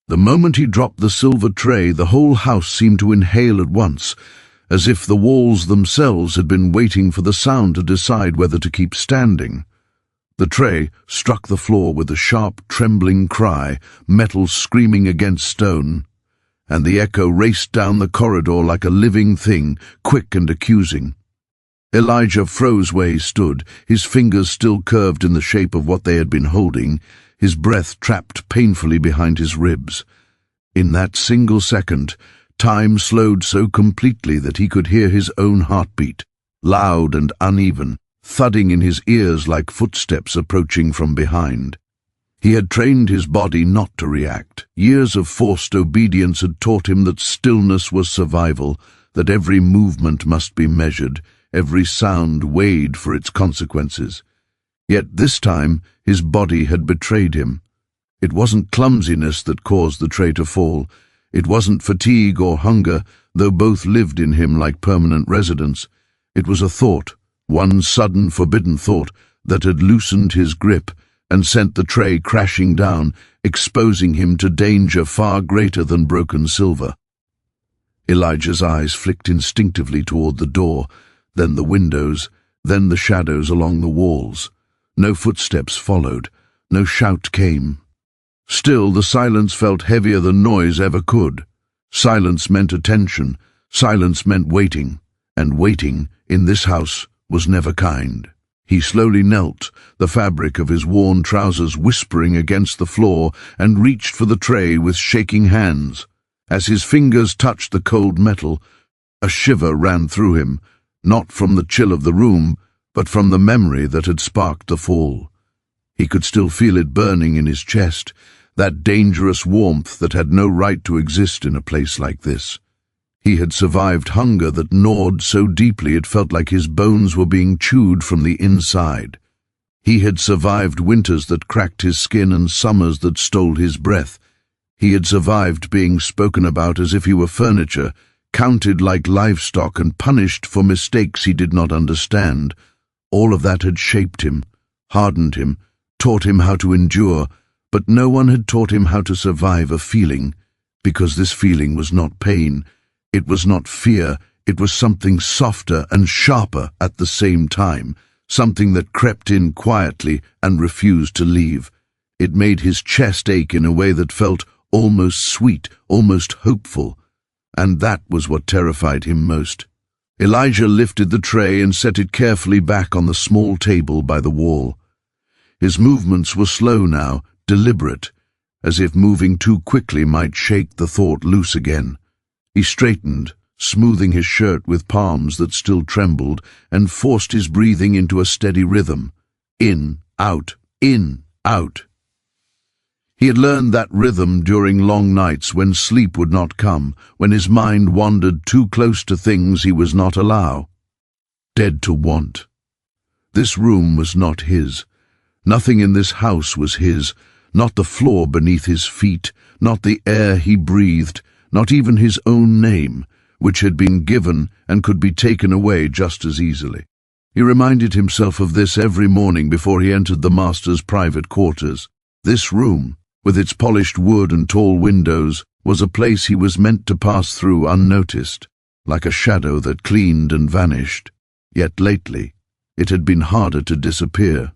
The moment he dropped the silver tray, the whole house seemed to inhale at once, as if the walls themselves had been waiting for the sound to decide whether to keep standing. The tray struck the floor with a sharp, trembling cry, metal screaming against stone, and the echo raced down the corridor like a living thing, quick and accusing. Elijah froze where he stood, his fingers still curved in the shape of what they had been holding, his breath trapped painfully behind his ribs. In that single second, time slowed so completely that he could hear his own heartbeat, loud and uneven, thudding in his ears like footsteps approaching from behind. He had trained his body not to react. Years of forced obedience had taught him that stillness was survival, that every movement must be measured, every sound weighed for its consequences. Yet this time his body had betrayed him. It wasn't clumsiness that caused the tray to fall. It wasn't fatigue or hunger, though both lived in him like permanent residents. It was a thought, one sudden forbidden thought, that had loosened his grip and sent the tray crashing down, exposing him to danger far greater than broken silver. Elijah's eyes flicked instinctively toward the door, then the windows, then the shadows along the walls. No footsteps followed, no shout came. Still, the silence felt heavier than noise ever could. Silence meant attention, silence meant waiting, and waiting, in this house, was never kind. He slowly knelt, the fabric of his worn trousers whispering against the floor, and reached for the tray with shaking hands. As his fingers touched the cold metal, a shiver ran through him, not from the chill of the room, but from the memory that had sparked the fall. He could still feel it burning in his chest, that dangerous warmth that had no right to exist in a place like this. He had survived hunger that gnawed so deeply it felt like his bones were being chewed from the inside. He had survived winters that cracked his skin and summers that stole his breath. He had survived being spoken about as if he were furniture, counted like livestock and punished for mistakes he did not understand. All of that had shaped him, hardened him, taught him how to endure, but no one had taught him how to survive a feeling, because this feeling was not pain, it was not fear, it was something softer and sharper at the same time, something that crept in quietly and refused to leave. It made his chest ache in a way that felt almost sweet, almost hopeful, and that was what terrified him most. Elijah lifted the tray and set it carefully back on the small table by the wall. His movements were slow now, deliberate, as if moving too quickly might shake the thought loose again. He straightened, smoothing his shirt with palms that still trembled, and forced his breathing into a steady rhythm. In, out, in, out. He had learned that rhythm during long nights when sleep would not come, when his mind wandered too close to things he was not allowed, dead to want. This room was not his. Nothing in this house was his, not the floor beneath his feet, not the air he breathed, not even his own name, which had been given and could be taken away just as easily. He reminded himself of this every morning before he entered the master's private quarters. This room, with its polished wood and tall windows, was a place he was meant to pass through unnoticed, like a shadow that cleaned and vanished. Yet lately, it had been harder to disappear.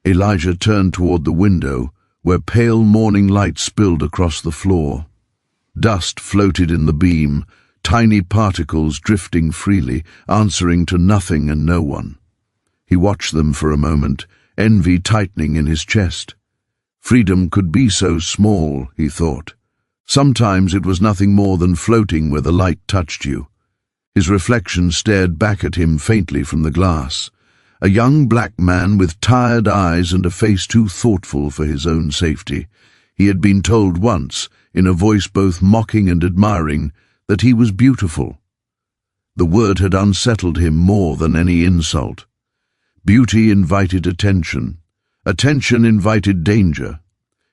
Elijah turned toward the window, where pale morning light spilled across the floor. Dust floated in the beam, tiny particles drifting freely, answering to nothing and no one. He watched them for a moment, envy tightening in his chest. Freedom could be so small, he thought. Sometimes it was nothing more than floating where the light touched you. His reflection stared back at him faintly from the glass. A young black man with tired eyes and a face too thoughtful for his own safety. He had been told once, in a voice both mocking and admiring, that he was beautiful. The word had unsettled him more than any insult. Beauty invited attention. Attention invited danger.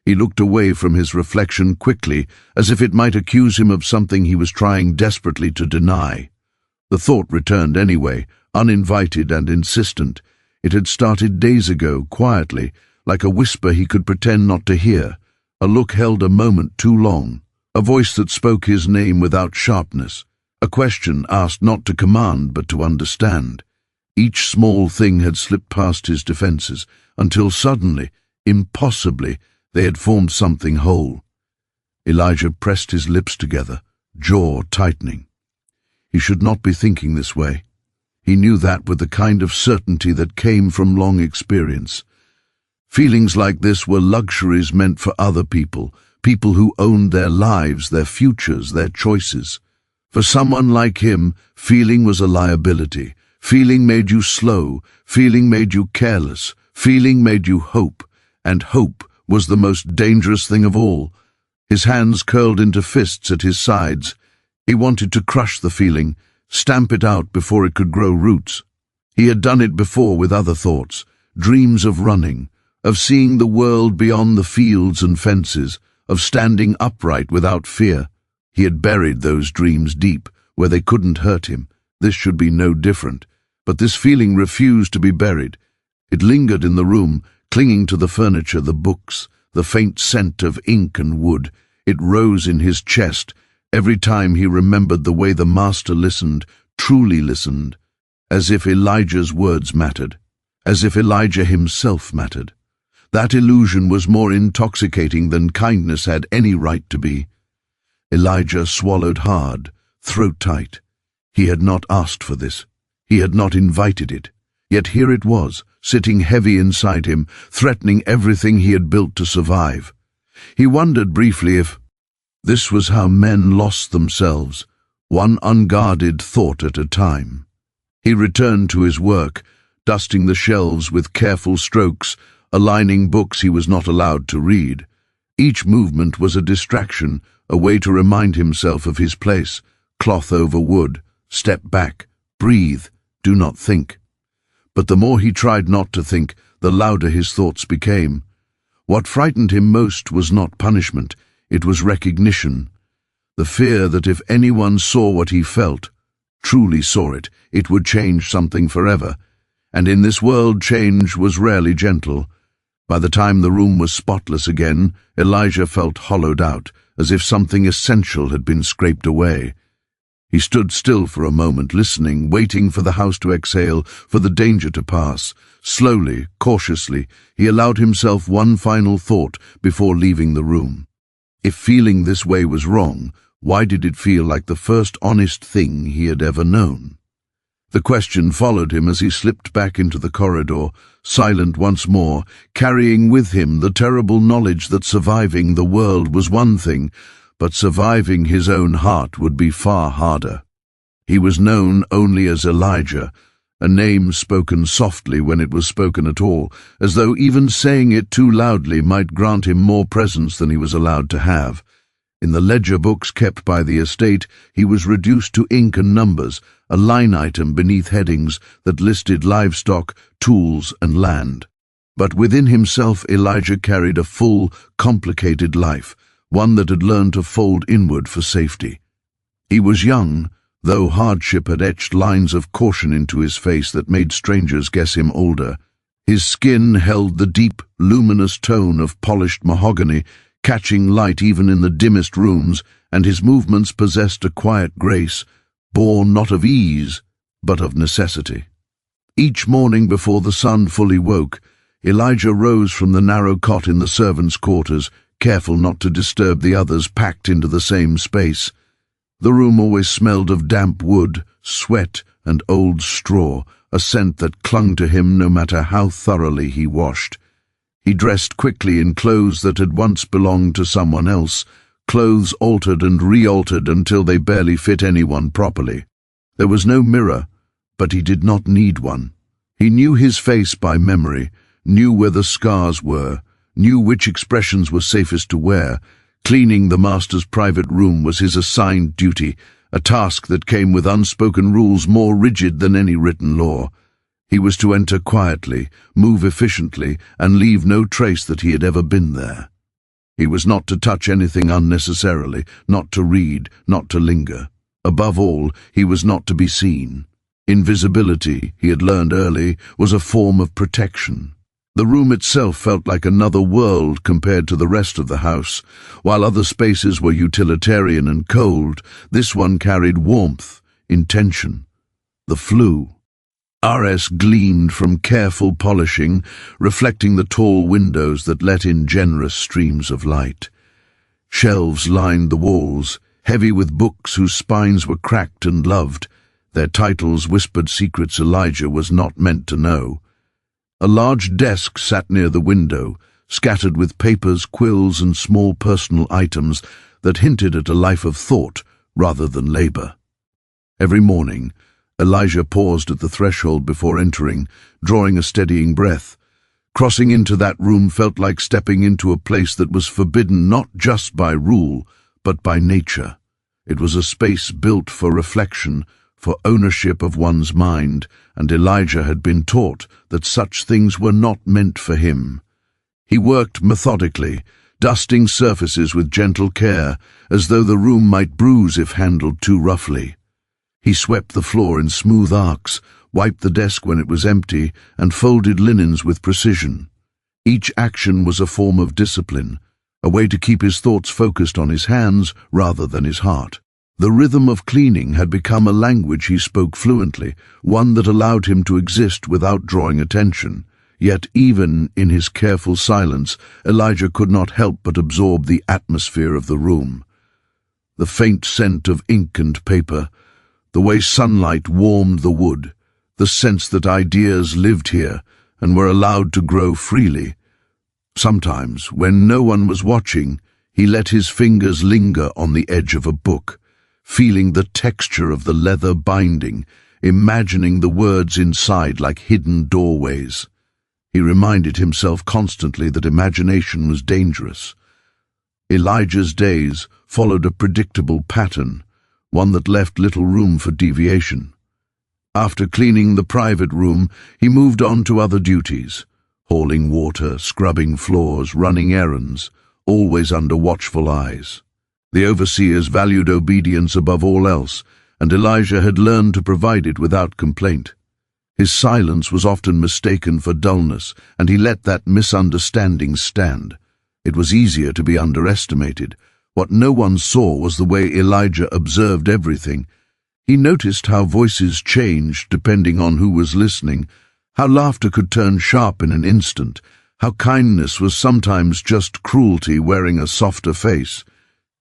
He looked away from his reflection quickly, as if it might accuse him of something he was trying desperately to deny. The thought returned anyway, uninvited and insistent. It had started days ago, quietly, like a whisper he could pretend not to hear, A look held a moment too long, a voice that spoke his name without sharpness, a question asked not to command but to understand. Each small thing had slipped past his defenses, until suddenly, impossibly, they had formed something whole. Elijah pressed his lips together, jaw tightening. He should not be thinking this way. He knew that with the kind of certainty that came from long experience. Feelings like this were luxuries meant for other people, people who owned their lives, their futures, their choices. For someone like him, feeling was a liability. Feeling made you slow, feeling made you careless, feeling made you hope, and hope was the most dangerous thing of all. His hands curled into fists at his sides. He wanted to crush the feeling, stamp it out before it could grow roots. He had done it before with other thoughts, dreams of running, of seeing the world beyond the fields and fences, of standing upright without fear. He had buried those dreams deep, where they couldn't hurt him. This should be no different. But this feeling refused to be buried. It lingered in the room, clinging to the furniture, the books, the faint scent of ink and wood. It rose in his chest every time he remembered the way the Master listened, truly listened, as if Elijah's words mattered, as if Elijah himself mattered. That illusion was more intoxicating than kindness had any right to be. Elijah swallowed hard, throat tight. He had not asked for this. He had not invited it. Yet here it was, sitting heavy inside him, threatening everything he had built to survive. He wondered briefly if this was how men lost themselves, one unguarded thought at a time. He returned to his work, dusting the shelves with careful strokes, aligning books he was not allowed to read. Each movement was a distraction, a way to remind himself of his place. Cloth over wood, step back, breathe, do not think. But the more he tried not to think, the louder his thoughts became. What frightened him most was not punishment, it was recognition. The fear that if anyone saw what he felt, truly saw it, it would change something forever. And in this world change was rarely gentle. By the time the room was spotless again, Elijah felt hollowed out, as if something essential had been scraped away. He stood still for a moment, listening, waiting for the house to exhale, for the danger to pass. Slowly, cautiously, he allowed himself one final thought before leaving the room. If feeling this way was wrong, why did it feel like the first honest thing he had ever known? The question followed him as he slipped back into the corridor, silent once more, carrying with him the terrible knowledge that surviving the world was one thing, but surviving his own heart would be far harder. He was known only as Elijah, a name spoken softly when it was spoken at all, as though even saying it too loudly might grant him more presence than he was allowed to have. In the ledger books kept by the estate, he was reduced to ink and numbers, a line item beneath headings that listed livestock, tools, and land. But within himself Elijah carried a full, complicated life, one that had learned to fold inward for safety. He was young, though hardship had etched lines of caution into his face that made strangers guess him older. His skin held the deep, luminous tone of polished mahogany, catching light even in the dimmest rooms, and his movements possessed a quiet grace, born not of ease, but of necessity. Each morning before the sun fully woke, Elijah rose from the narrow cot in the servants' quarters, careful not to disturb the others packed into the same space. The room always smelled of damp wood, sweat, and old straw, a scent that clung to him no matter how thoroughly he washed. He dressed quickly in clothes that had once belonged to someone else, clothes altered and re-altered until they barely fit anyone properly. There was no mirror, but he did not need one. He knew his face by memory, knew where the scars were, knew which expressions were safest to wear. Cleaning the master's private room was his assigned duty, a task that came with unspoken rules more rigid than any written law. He was to enter quietly, move efficiently, and leave no trace that he had ever been there. He was not to touch anything unnecessarily, not to read, not to linger. Above all, he was not to be seen. Invisibility, he had learned early, was a form of protection. The room itself felt like another world compared to the rest of the house. While other spaces were utilitarian and cold, this one carried warmth, intention. The flue. RS gleamed from careful polishing, reflecting the tall windows that let in generous streams of light. Shelves lined the walls, heavy with books whose spines were cracked and loved. Their titles whispered secrets Elijah was not meant to know. A large desk sat near the window, scattered with papers, quills, and small personal items that hinted at a life of thought rather than labor. Every morning, Elijah paused at the threshold before entering, drawing a steadying breath. Crossing into that room felt like stepping into a place that was forbidden not just by rule, but by nature. It was a space built for reflection, for ownership of one's mind, and Elijah had been taught that such things were not meant for him. He worked methodically, dusting surfaces with gentle care, as though the room might bruise if handled too roughly. He swept the floor in smooth arcs, wiped the desk when it was empty, and folded linens with precision. Each action was a form of discipline, a way to keep his thoughts focused on his hands rather than his heart. The rhythm of cleaning had become a language he spoke fluently, one that allowed him to exist without drawing attention. Yet even in his careful silence, Elijah could not help but absorb the atmosphere of the room. The faint scent of ink and paper, the way sunlight warmed the wood, the sense that ideas lived here and were allowed to grow freely. Sometimes, when no one was watching, he let his fingers linger on the edge of a book, feeling the texture of the leather binding, imagining the words inside like hidden doorways. He reminded himself constantly that imagination was dangerous. Elijah's days followed a predictable pattern, one that left little room for deviation. After cleaning the private room, he moved on to other duties, hauling water, scrubbing floors, running errands, always under watchful eyes. The overseers valued obedience above all else, and Elijah had learned to provide it without complaint. His silence was often mistaken for dullness, and he let that misunderstanding stand. It was easier to be underestimated. What no one saw was the way Elijah observed everything. He noticed how voices changed depending on who was listening, how laughter could turn sharp in an instant, how kindness was sometimes just cruelty wearing a softer face.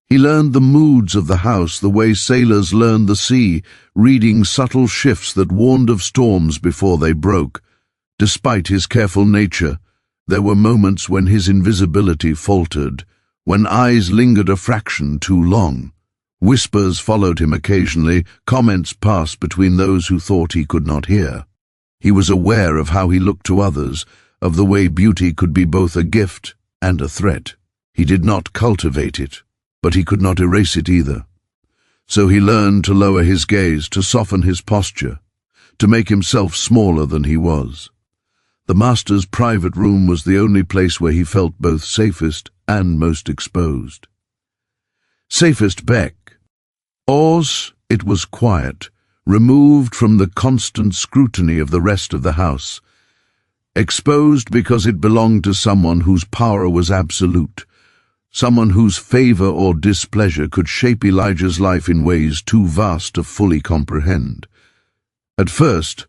He learned the moods of the house the way sailors learn the sea, reading subtle shifts that warned of storms before they broke. Despite his careful nature, there were moments when his invisibility faltered, when eyes lingered a fraction too long. Whispers followed him occasionally, comments passed between those who thought he could not hear. He was aware of how he looked to others, of the way beauty could be both a gift and a threat. He did not cultivate it, but he could not erase it either. So he learned to lower his gaze, to soften his posture, to make himself smaller than he was. The master's private room was the only place where he felt both safest and most exposed. Safest back. Oz, it was quiet, removed from the constant scrutiny of the rest of the house. Exposed because it belonged to someone whose power was absolute, someone whose favor or displeasure could shape Elijah's life in ways too vast to fully comprehend. At first,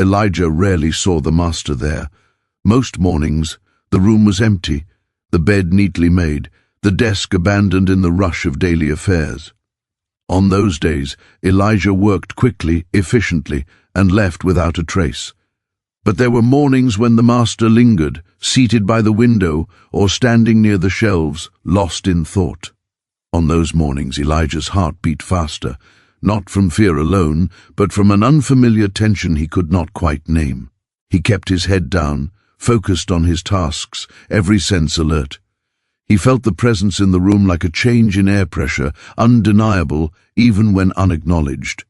Elijah rarely saw the master there. Most mornings, the room was empty, the bed neatly made, the desk abandoned in the rush of daily affairs. On those days, Elijah worked quickly, efficiently, and left without a trace. But there were mornings when the master lingered, seated by the window or standing near the shelves, lost in thought. On those mornings, Elijah's heart beat faster, not from fear alone, but from an unfamiliar tension he could not quite name. He kept his head down, focused on his tasks, every sense alert. He felt the presence in the room like a change in air pressure, undeniable even when unacknowledged.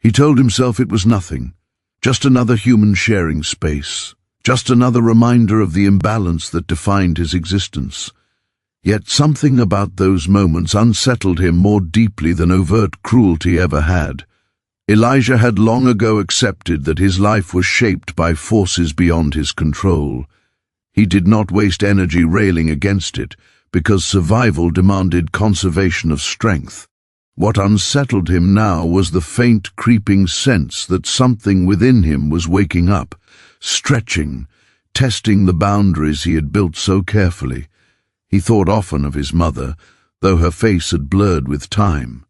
He told himself it was nothing, just another human sharing space, just another reminder of the imbalance that defined his existence. Yet something about those moments unsettled him more deeply than overt cruelty ever had. Elijah had long ago accepted that his life was shaped by forces beyond his control. He did not waste energy railing against it, because survival demanded conservation of strength. What unsettled him now was the faint, creeping sense that something within him was waking up, stretching, testing the boundaries he had built so carefully. He thought often of his mother, though her face had blurred with time.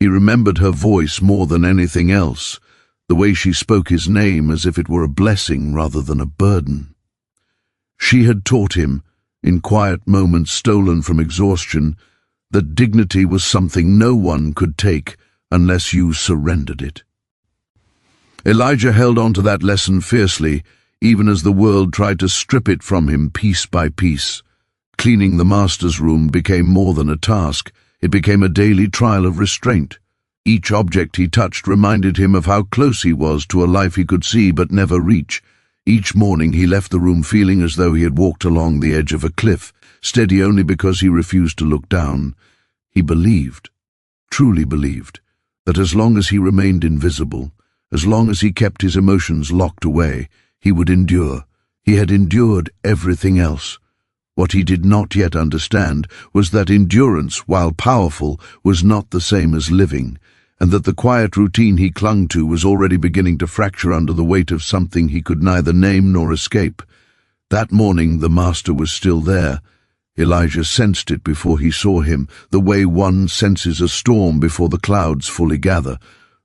He remembered her voice more than anything else, the way she spoke his name as if it were a blessing rather than a burden. She had taught him, in quiet moments stolen from exhaustion, that dignity was something no one could take unless you surrendered it. Elijah held on to that lesson fiercely, even as the world tried to strip it from him piece by piece. Cleaning the master's room became more than a task. It became a daily trial of restraint. Each object he touched reminded him of how close he was to a life he could see but never reach. Each morning he left the room feeling as though he had walked along the edge of a cliff, steady only because he refused to look down. He believed, truly believed, that as long as he remained invisible, as long as he kept his emotions locked away, he would endure. He had endured everything else. What he did not yet understand was that endurance, while powerful, was not the same as living, and that the quiet routine he clung to was already beginning to fracture under the weight of something he could neither name nor escape. That morning the master was still there. Elijah sensed it before he saw him, the way one senses a storm before the clouds fully gather.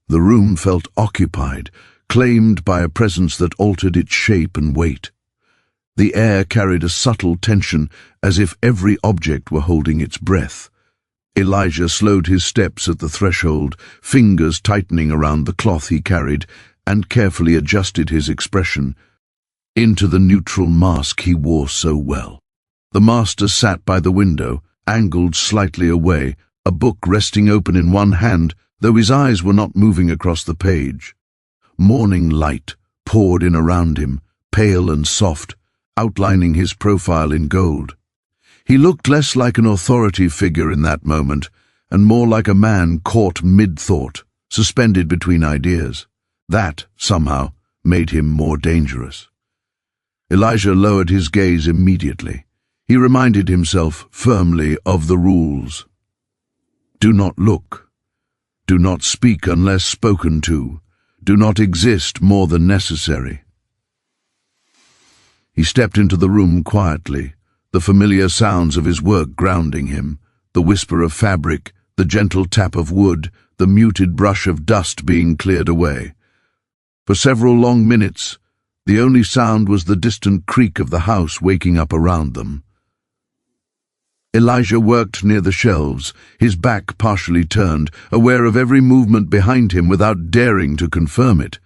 The room felt occupied, claimed by a presence that altered its shape and weight. The air carried a subtle tension, as if every object were holding its breath. Elijah slowed his steps at the threshold, fingers tightening around the cloth he carried, and carefully adjusted his expression into the neutral mask he wore so well. The master sat by the window, angled slightly away, a book resting open in one hand, though his eyes were not moving across the page. Morning light poured in around him, pale and soft, outlining his profile in gold. He looked less like an authority figure in that moment, and more like a man caught mid-thought, suspended between ideas. That, somehow, made him more dangerous. Elijah lowered his gaze immediately. He reminded himself firmly of the rules. Do not look. Do not speak unless spoken to. Do not exist more than necessary. He stepped into the room quietly, the familiar sounds of his work grounding him, the whisper of fabric, the gentle tap of wood, the muted brush of dust being cleared away. For several long minutes, the only sound was the distant creak of the house waking up around them. Elijah worked near the shelves, his back partially turned, aware of every movement behind him without daring to confirm it.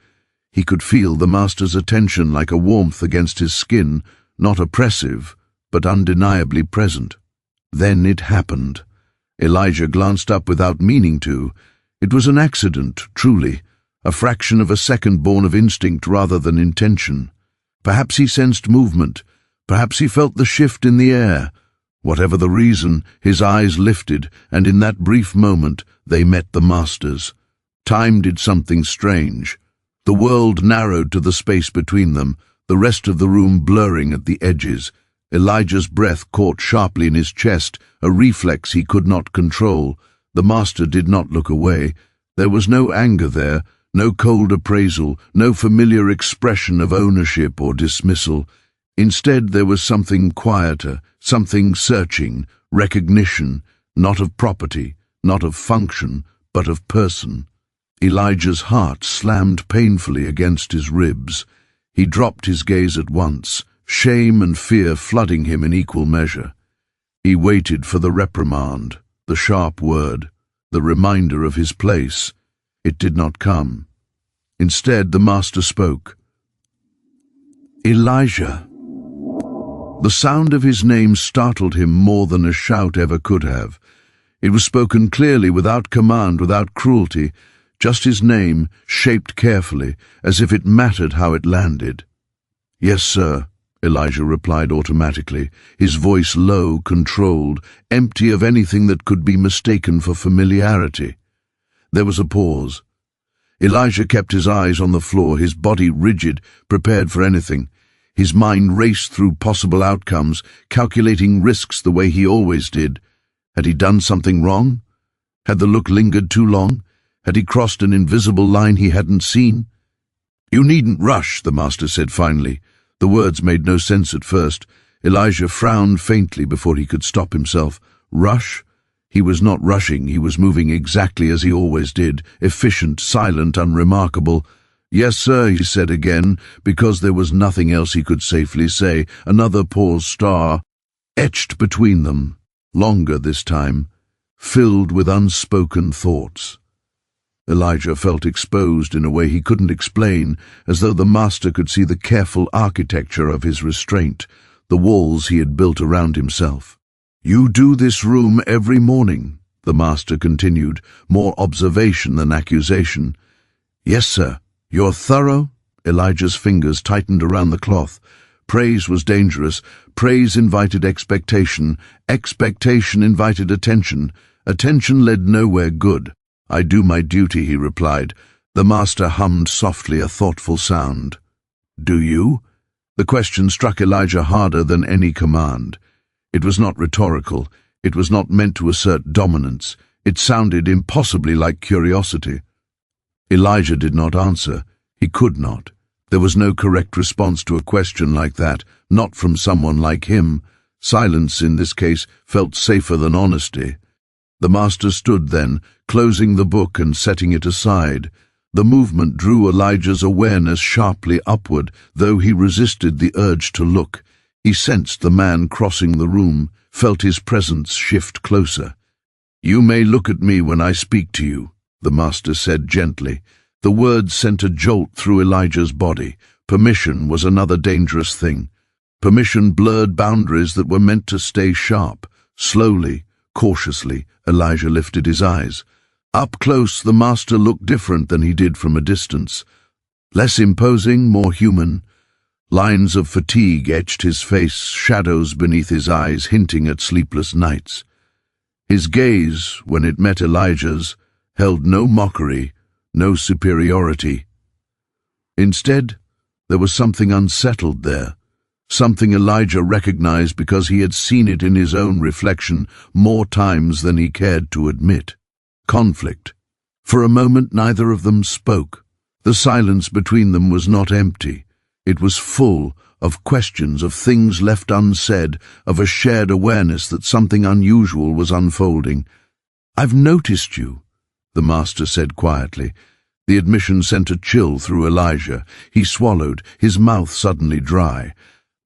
He could feel the master's attention like a warmth against his skin, not oppressive, but undeniably present. Then it happened. Elijah glanced up without meaning to. It was an accident, truly, a fraction of a second born of instinct rather than intention. Perhaps he sensed movement. Perhaps he felt the shift in the air. Whatever the reason, his eyes lifted, and in that brief moment they met the master's. Time did something strange. The world narrowed to the space between them, the rest of the room blurring at the edges. Elijah's breath caught sharply in his chest, a reflex he could not control. The master did not look away. There was no anger there, no cold appraisal, no familiar expression of ownership or dismissal. Instead, there was something quieter, something searching, recognition, not of property, not of function, but of person. Elijah's heart slammed painfully against his ribs. He dropped his gaze at once, shame and fear flooding him in equal measure. He waited for the reprimand, the sharp word, the reminder of his place. It did not come. Instead, the master spoke. Elijah. The sound of his name startled him more than a shout ever could have. It was spoken clearly, without command, without cruelty, just his name, shaped carefully, as if it mattered how it landed. Yes, sir, Elijah replied automatically, his voice low, controlled, empty of anything that could be mistaken for familiarity. There was a pause. Elijah kept his eyes on the floor, his body rigid, prepared for anything. His mind raced through possible outcomes, calculating risks the way he always did. Had he done something wrong? Had the look lingered too long? Had he crossed an invisible line he hadn't seen? "You needn't rush," the master said finally. The words made no sense at first. Elijah frowned faintly before he could stop himself. Rush? He was not rushing, he was moving exactly as he always did, efficient, silent, unremarkable. "Yes, sir," he said again, because there was nothing else he could safely say. Another pause star etched between them, longer this time, filled with unspoken thoughts. Elijah felt exposed in a way he couldn't explain, as though the master could see the careful architecture of his restraint, the walls he had built around himself. "You do this room every morning," the master continued, more observation than accusation. "Yes, sir." "You're thorough?" Elijah's fingers tightened around the cloth. Praise was dangerous. Praise invited expectation. Expectation invited attention. Attention led nowhere good. "I do my duty," he replied. The master hummed softly a thoughtful sound. "Do you?" The question struck Elijah harder than any command. It was not rhetorical. It was not meant to assert dominance. It sounded impossibly like curiosity. Elijah did not answer. He could not. There was no correct response to a question like that, not from someone like him. Silence, in this case, felt safer than honesty. The master stood then, closing the book and setting it aside. The movement drew Elijah's awareness sharply upward, though he resisted the urge to look. He sensed the man crossing the room, felt his presence shift closer. "You may look at me when I speak to you," the master said gently. The words sent a jolt through Elijah's body. Permission was another dangerous thing. Permission blurred boundaries that were meant to stay sharp. Slowly, cautiously, Elijah lifted his eyes. Up close, the master looked different than he did from a distance. Less imposing, more human. Lines of fatigue etched his face, shadows beneath his eyes hinting at sleepless nights. His gaze, when it met Elijah's, held no mockery, no superiority. Instead, there was something unsettled there, something Elijah recognized because he had seen it in his own reflection more times than he cared to admit. Conflict. For a moment neither of them spoke. The silence between them was not empty. It was full of questions, of things left unsaid, of a shared awareness that something unusual was unfolding. "I've noticed you," the master said quietly. The admission sent a chill through Elijah. He swallowed, his mouth suddenly dry.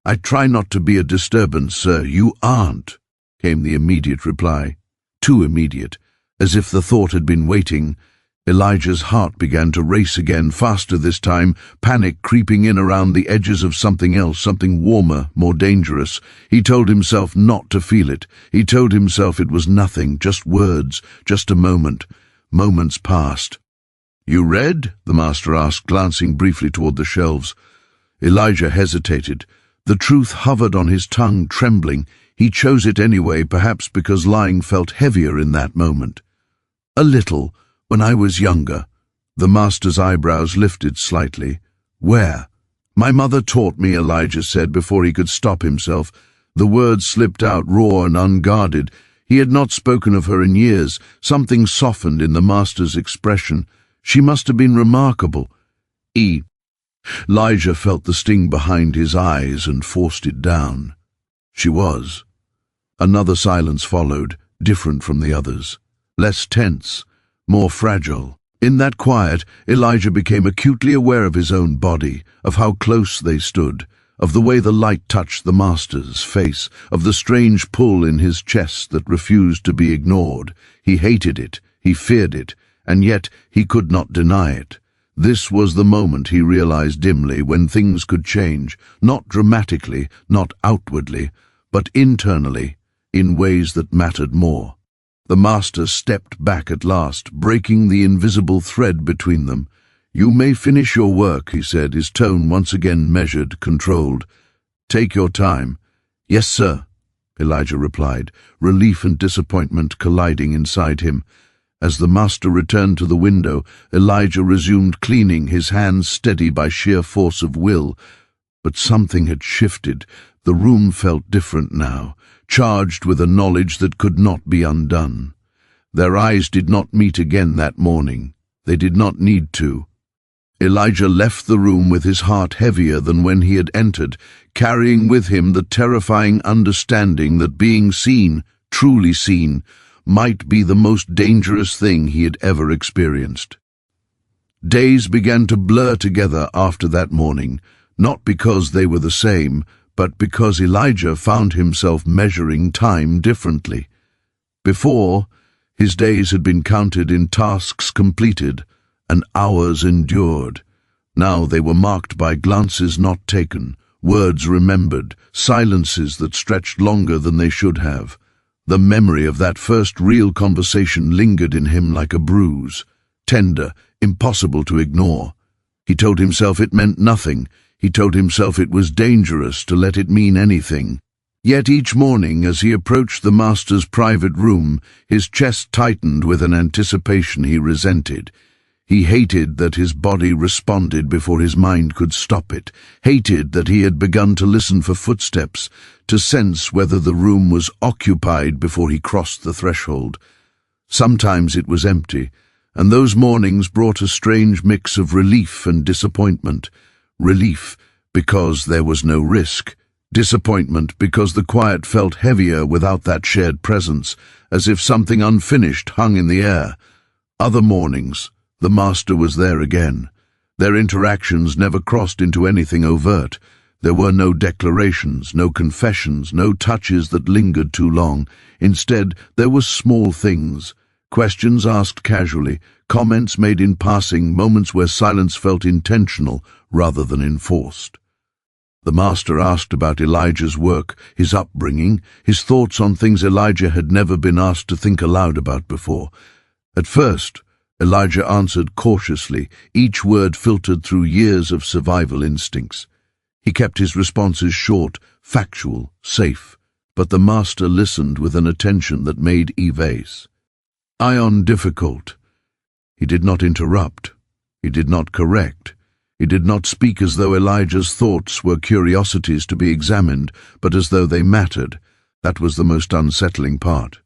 "I try not to be a disturbance, sir." "You aren't," came the immediate reply. Too immediate, as if the thought had been waiting. Elijah's heart began to race again, faster this time, panic creeping in around the edges of something else, something warmer, more dangerous. He told himself not to feel it. He told himself it was nothing, just words, just a moment. Moments passed. "You read?" the master asked, glancing briefly toward the shelves. Elijah hesitated. The truth hovered on his tongue, trembling. He chose it anyway, perhaps because lying felt heavier in that moment. "A little, when I was younger." The master's eyebrows lifted slightly. "Where?" "My mother taught me," Elijah said before he could stop himself. The words slipped out raw and unguarded. He had not spoken of her in years. Something softened in the master's expression. "She must have been remarkable." Elijah felt the sting behind his eyes and forced it down. She was. Another silence followed, different from the others. Less tense, more fragile. In that quiet, Elijah became acutely aware of his own body, of how close they stood, of the way the light touched the master's face, of the strange pull in his chest that refused to be ignored. He hated it, he feared it, and yet he could not deny it. This was the moment, he realized dimly, when things could change, not dramatically, not outwardly, but internally, in ways that mattered more. The master stepped back at last, breaking the invisible thread between them. "You may finish your work," he said, his tone once again measured, controlled. "Take your time." "Yes, sir," Elijah replied, relief and disappointment colliding inside him. As the master returned to the window, Elijah resumed cleaning, his hands steady by sheer force of will. But something had shifted. The room felt different now, charged with a knowledge that could not be undone. Their eyes did not meet again that morning. They did not need to. Elijah left the room with his heart heavier than when he had entered, carrying with him the terrifying understanding that being seen, truly seen, might be the most dangerous thing he had ever experienced. Days began to blur together after that morning, not because they were the same, but because Elijah found himself measuring time differently. Before, his days had been counted in tasks completed and hours endured. Now they were marked by glances not taken, words remembered, silences that stretched longer than they should have. The memory of that first real conversation lingered in him like a bruise, tender, impossible to ignore. He told himself it meant nothing. He told himself it was dangerous to let it mean anything. Yet each morning, as he approached the master's private room, his chest tightened with an anticipation he resented. He hated that his body responded before his mind could stop it, hated that he had begun to listen for footsteps, to sense whether the room was occupied before he crossed the threshold. Sometimes it was empty, and those mornings brought a strange mix of relief and disappointment. Relief because there was no risk. Disappointment because the quiet felt heavier without that shared presence, as if something unfinished hung in the air. Other mornings, the master was there again. Their interactions never crossed into anything overt. There were no declarations, no confessions, no touches that lingered too long. Instead, there were small things. Questions asked casually, comments made in passing, moments where silence felt intentional rather than enforced. The master asked about Elijah's work, his upbringing, his thoughts on things Elijah had never been asked to think aloud about before. At first, Elijah answered cautiously, each word filtered through years of survival instincts. He kept his responses short, factual, safe, but the master listened with an attention that made evase. Ion difficult. He did not interrupt. He did not correct. He did not speak as though Elijah's thoughts were curiosities to be examined, but as though they mattered. That was the most unsettling part.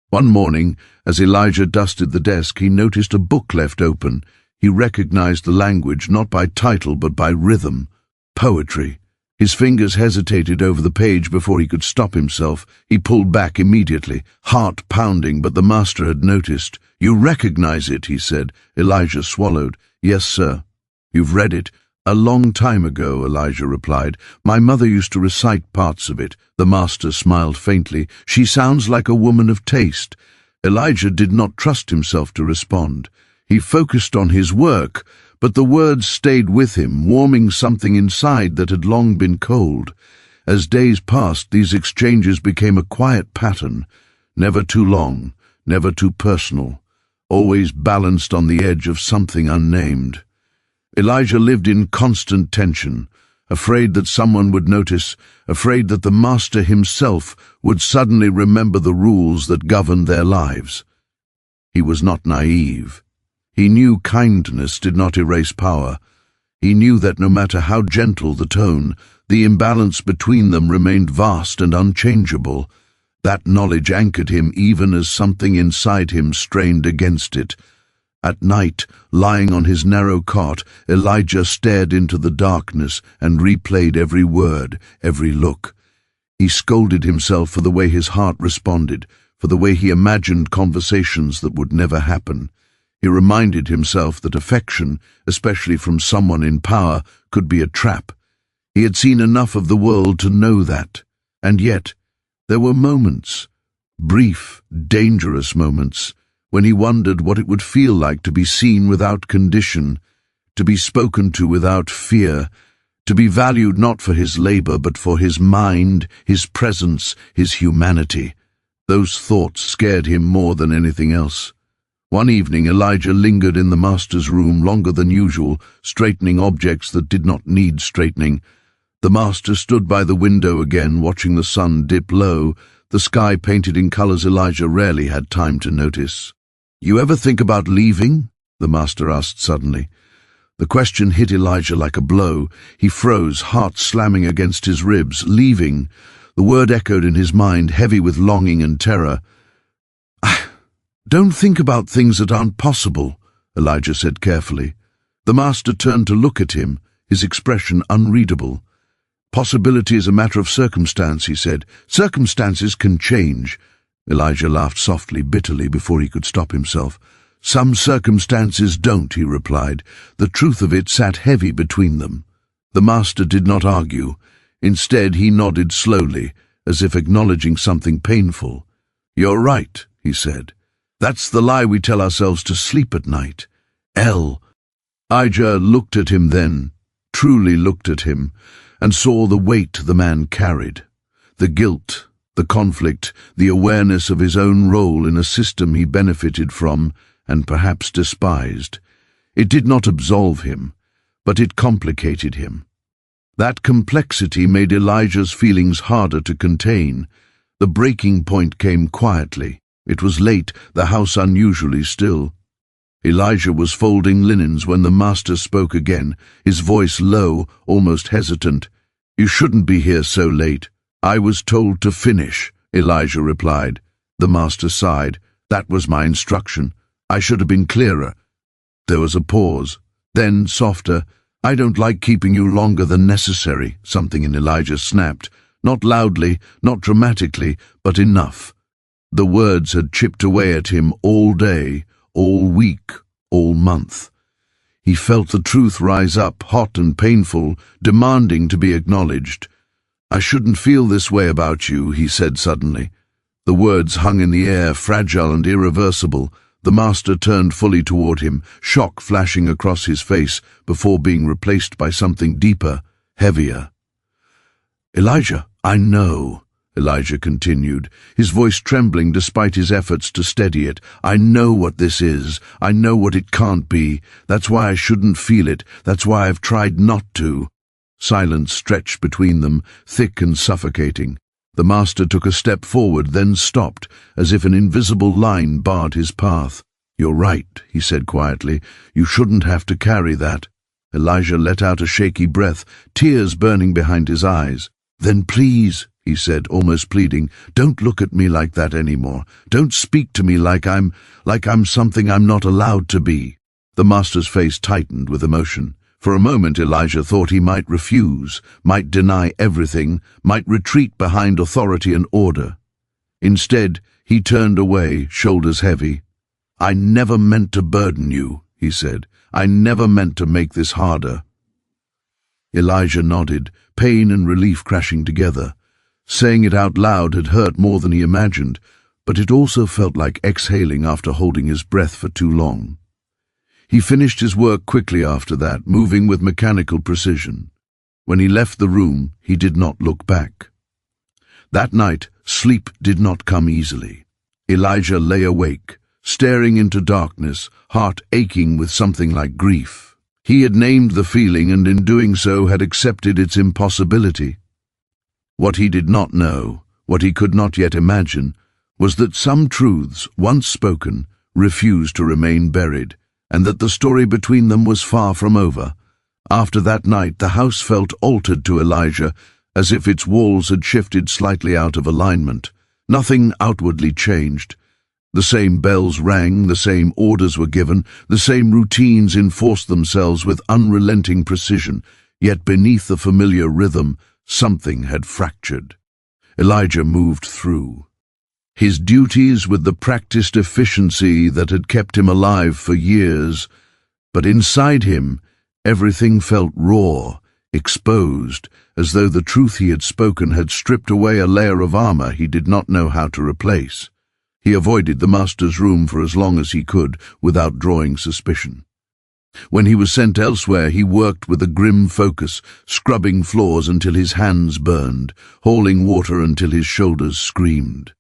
One morning, as Elijah dusted the desk, he noticed a book left open. He recognized the language not by title but by rhythm. Poetry. His fingers hesitated over the page before he could stop himself. He pulled back immediately, heart pounding, but the master had noticed. "You recognize it," he said. Elijah swallowed. "Yes, sir." "You've read it?" "A long time ago," Elijah replied. "My mother used to recite parts of it." The master smiled faintly. "She sounds like a woman of taste." Elijah did not trust himself to respond. He focused on his work, but the words stayed with him, warming something inside that had long been cold. As days passed, these exchanges became a quiet pattern, never too long, never too personal, always balanced on the edge of something unnamed. Elijah lived in constant tension, afraid that someone would notice, afraid that the master himself would suddenly remember the rules that governed their lives. He was not naive. He knew kindness did not erase power. He knew that no matter how gentle the tone, the imbalance between them remained vast and unchangeable. That knowledge anchored him even as something inside him strained against it. At night, lying on his narrow cot, Elijah stared into the darkness and replayed every word, every look. He scolded himself for the way his heart responded, for the way he imagined conversations that would never happen. He reminded himself that affection, especially from someone in power, could be a trap. He had seen enough of the world to know that. And yet, there were moments, brief, dangerous moments, when he wondered what it would feel like to be seen without condition, to be spoken to without fear, to be valued not for his labor but for his mind, his presence, his humanity. Those thoughts scared him more than anything else. One evening Elijah lingered in the master's room longer than usual, straightening objects that did not need straightening. The master stood by the window again, watching the sun dip low, the sky painted in colors Elijah rarely had time to notice. "You ever think about leaving?" the master asked suddenly. The question hit Elijah like a blow. He froze, heart slamming against his ribs. Leaving. The word echoed in his mind, heavy with longing and terror. Don't think about things that aren't possible, Elijah said carefully. The master turned to look at him, his expression unreadable. Possibility is a matter of circumstance, he said. Circumstances can change. Elijah laughed softly, bitterly, before he could stop himself. Some circumstances don't, he replied. The truth of it sat heavy between them. The master did not argue. Instead, he nodded slowly, as if acknowledging something painful. You're right, he said. That's the lie we tell ourselves to sleep at night. Elijah looked at him then, truly looked at him, and saw the weight the man carried. The guilt, the conflict, the awareness of his own role in a system he benefited from and perhaps despised. It did not absolve him, but it complicated him. That complexity made Elijah's feelings harder to contain. The breaking point came quietly. It was late, the house unusually still. Elijah was folding linens when the master spoke again, his voice low, almost hesitant. You shouldn't be here so late. I was told to finish, Elijah replied. The master sighed. That was my instruction. I should have been clearer. There was a pause. Then, softer, I don't like keeping you longer than necessary, something in Elijah snapped. Not loudly, not dramatically, but enough. The words had chipped away at him all day, all week, all month. He felt the truth rise up, hot and painful, demanding to be acknowledged. I shouldn't feel this way about you, he said suddenly. The words hung in the air, fragile and irreversible. The master turned fully toward him, shock flashing across his face before being replaced by something deeper, heavier. Elijah, I know, Elijah continued, his voice trembling despite his efforts to steady it. I know what this is. I know what it can't be. That's why I shouldn't feel it. That's why I've tried not to. Silence stretched between them, thick and suffocating. The master took a step forward, then stopped, as if an invisible line barred his path. You're right, he said quietly. You shouldn't have to carry that. Elijah let out a shaky breath, tears burning behind his eyes. Then please, he said, almost pleading, don't look at me like that anymore. Don't speak to me like I'm something I'm not allowed to be. The master's face tightened with emotion. For a moment Elijah thought he might refuse, might deny everything, might retreat behind authority and order. Instead, he turned away, shoulders heavy. I never meant to burden you, he said. I never meant to make this harder. Elijah nodded, pain and relief crashing together. Saying it out loud had hurt more than he imagined, but it also felt like exhaling after holding his breath for too long. He finished his work quickly after that, moving with mechanical precision. When he left the room, he did not look back. That night, sleep did not come easily. Elijah lay awake, staring into darkness, heart aching with something like grief. He had named the feeling and in doing so had accepted its impossibility. What he did not know, what he could not yet imagine, was that some truths, once spoken, refused to remain buried, and that the story between them was far from over. After that night, the house felt altered to Elijah, as if its walls had shifted slightly out of alignment. Nothing outwardly changed. The same bells rang, the same orders were given, the same routines enforced themselves with unrelenting precision, yet beneath the familiar rhythm, something had fractured. Elijah moved through. His duties with the practiced efficiency that had kept him alive for years, but inside him, everything felt raw, exposed, as though the truth he had spoken had stripped away a layer of armor he did not know how to replace. He avoided the master's room for as long as he could, without drawing suspicion. When he was sent elsewhere, he worked with a grim focus, scrubbing floors until his hands burned, hauling water until his shoulders screamed.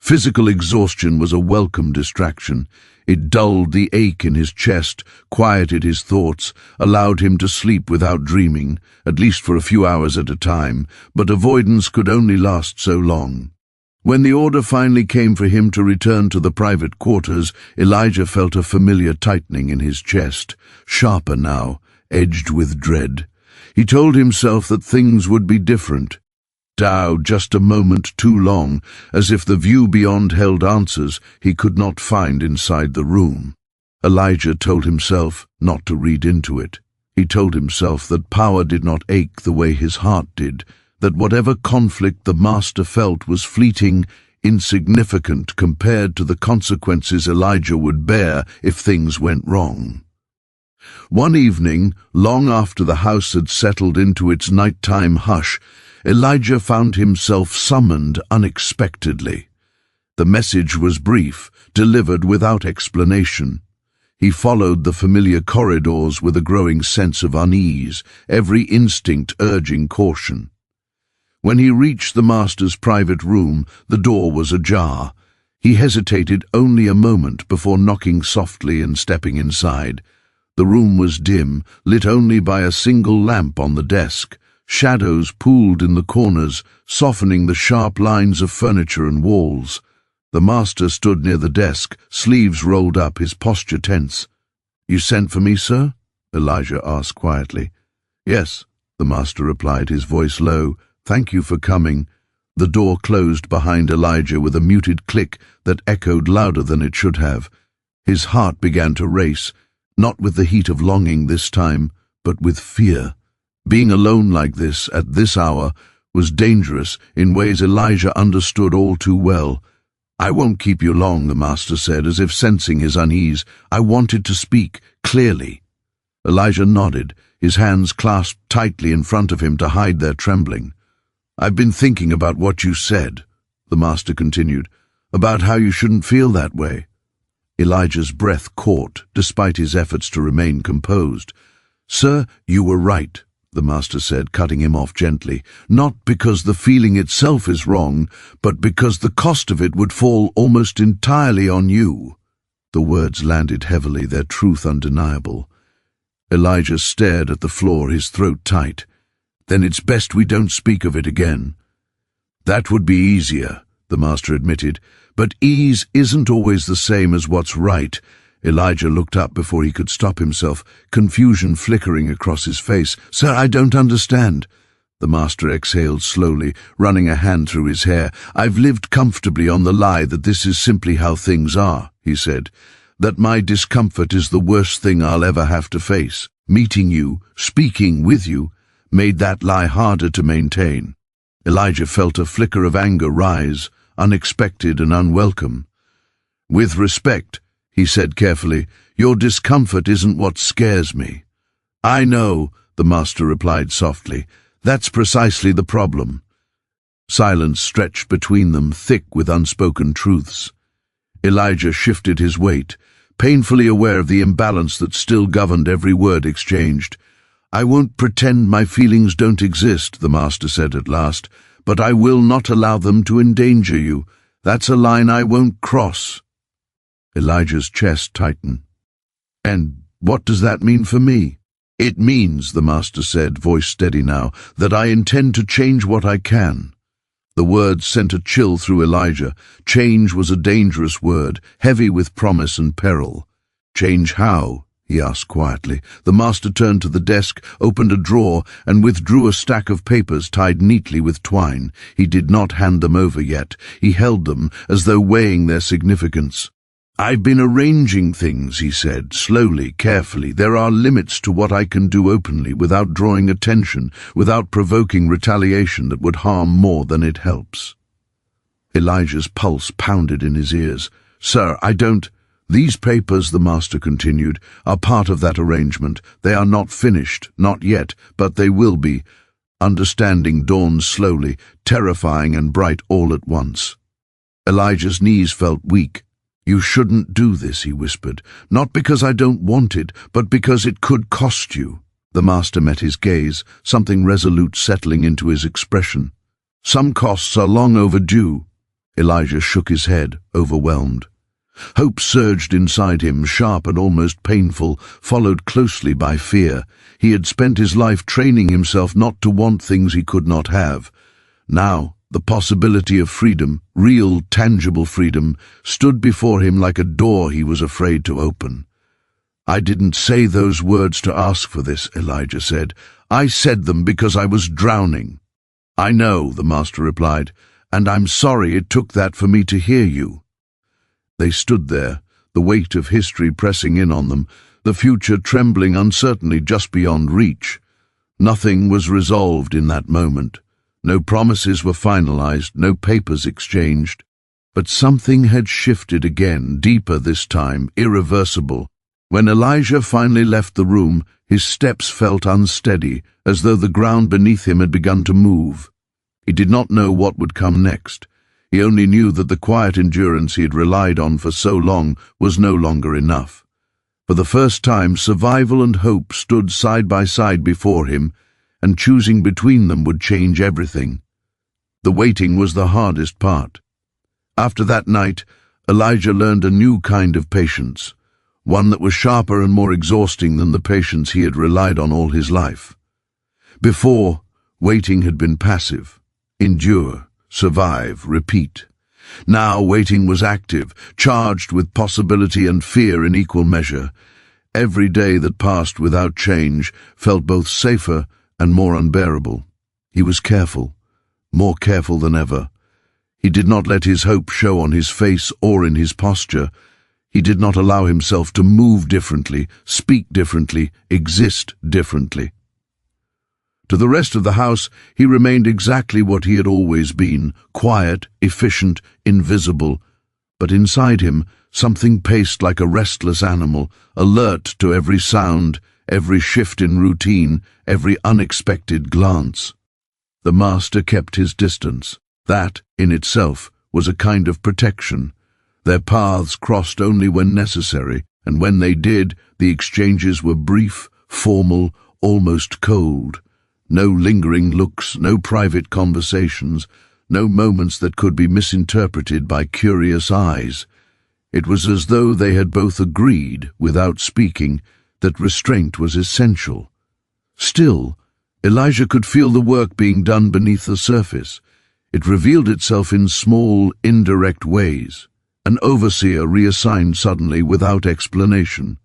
Physical exhaustion was a welcome distraction. It dulled the ache in his chest, quieted his thoughts, allowed him to sleep without dreaming, at least for a few hours at a time, but avoidance could only last so long. When the order finally came for him to return to the private quarters, Elijah felt a familiar tightening in his chest, sharper now, edged with dread. He told himself that things would be different. Now just a moment too long, as if the view beyond held answers he could not find inside the room. Elijah told himself not to read into it. He told himself that power did not ache the way his heart did, that whatever conflict the master felt was fleeting, insignificant compared to the consequences Elijah would bear if things went wrong. One evening, long after the house had settled into its nighttime hush, Elijah found himself summoned unexpectedly. The message was brief, delivered without explanation. He followed the familiar corridors with a growing sense of unease, every instinct urging caution. When he reached the master's private room, the door was ajar. He hesitated only a moment before knocking softly and stepping inside. The room was dim, lit only by a single lamp on the desk. Shadows pooled in the corners, softening the sharp lines of furniture and walls. The master stood near the desk, sleeves rolled up, his posture tense. "You sent for me, sir?" Elijah asked quietly. "Yes," the master replied, his voice low. "Thank you for coming." The door closed behind Elijah with a muted click that echoed louder than it should have. His heart began to race, not with the heat of longing this time, but with fear. Being alone like this, at this hour, was dangerous in ways Elijah understood all too well. "I won't keep you long," the master said, as if sensing his unease. "I wanted to speak clearly." Elijah nodded, his hands clasped tightly in front of him to hide their trembling. "I've been thinking about what you said," the master continued, "about how you shouldn't feel that way." Elijah's breath caught, despite his efforts to remain composed. "Sir, you were right," the master said, cutting him off gently, "not because the feeling itself is wrong, but because the cost of it would fall almost entirely on you." The words landed heavily, their truth undeniable. Elijah stared at the floor, his throat tight. "Then it's best we don't speak of it again." "That would be easier," the master admitted, "but ease isn't always the same as what's right." Elijah looked up before he could stop himself, confusion flickering across his face. "Sir, I don't understand." The master exhaled slowly, running a hand through his hair. "I've lived comfortably on the lie that this is simply how things are," he said, "that my discomfort is the worst thing I'll ever have to face. Meeting you, speaking with you, made that lie harder to maintain." Elijah felt a flicker of anger rise, unexpected and unwelcome. "With respect," he said carefully, "your discomfort isn't what scares me." "I know," the master replied softly. "That's precisely the problem." Silence stretched between them, thick with unspoken truths. Elijah shifted his weight, painfully aware of the imbalance that still governed every word exchanged. "I won't pretend my feelings don't exist," the master said at last, "but I will not allow them to endanger you. That's a line I won't cross." Elijah's chest tightened. "And what does that mean for me?" "It means," the master said, voice steady now, "that I intend to change what I can." The words sent a chill through Elijah. Change was a dangerous word, heavy with promise and peril. "Change how?" he asked quietly. The master turned to the desk, opened a drawer, and withdrew a stack of papers tied neatly with twine. He did not hand them over yet. He held them, as though weighing their significance. "I've been arranging things," he said, slowly, carefully. "There are limits to what I can do openly, without drawing attention, without provoking retaliation that would harm more than it helps." Elijah's pulse pounded in his ears. "Sir, I don't—" "These papers," the master continued, "are part of that arrangement. They are not finished, not yet, but they will be." Understanding dawned slowly, terrifying and bright all at once. Elijah's knees felt weak. "You shouldn't do this," he whispered, "not because I don't want it, but because it could cost you." The master met his gaze, something resolute settling into his expression. "Some costs are long overdue." Elijah shook his head, overwhelmed. Hope surged inside him, sharp and almost painful, followed closely by fear. He had spent his life training himself not to want things he could not have. Now, the possibility of freedom, real, tangible freedom, stood before him like a door he was afraid to open. "I didn't say those words to ask for this," Elijah said. "I said them because I was drowning." "I know," the master replied, "and I'm sorry it took that for me to hear you." They stood there, the weight of history pressing in on them, the future trembling uncertainly just beyond reach. Nothing was resolved in that moment. No promises were finalized, no papers exchanged. But something had shifted again, deeper this time, irreversible. When Elijah finally left the room, his steps felt unsteady, as though the ground beneath him had begun to move. He did not know what would come next. He only knew that the quiet endurance he had relied on for so long was no longer enough. For the first time, survival and hope stood side by side before him, and choosing between them would change everything. The waiting was the hardest part. After that night, Elijah learned a new kind of patience, one that was sharper and more exhausting than the patience he had relied on all his life. Before, waiting had been passive. Endure, survive, repeat. Now waiting was active, charged with possibility and fear in equal measure. Every day that passed without change felt both safer and more unbearable. He was careful, more careful than ever. He did not let his hope show on his face or in his posture. He did not allow himself to move differently, speak differently, exist differently. To the rest of the house, he remained exactly what he had always been, quiet, efficient, invisible. But inside him, something paced like a restless animal, alert to every sound, every shift in routine, every unexpected glance. The master kept his distance. That, in itself, was a kind of protection. Their paths crossed only when necessary, and when they did, the exchanges were brief, formal, almost cold. No lingering looks, no private conversations, no moments that could be misinterpreted by curious eyes. It was as though they had both agreed, without speaking, that restraint was essential. Still, Elijah could feel the work being done beneath the surface. It revealed itself in small, indirect ways. An overseer reassigned suddenly without explanation.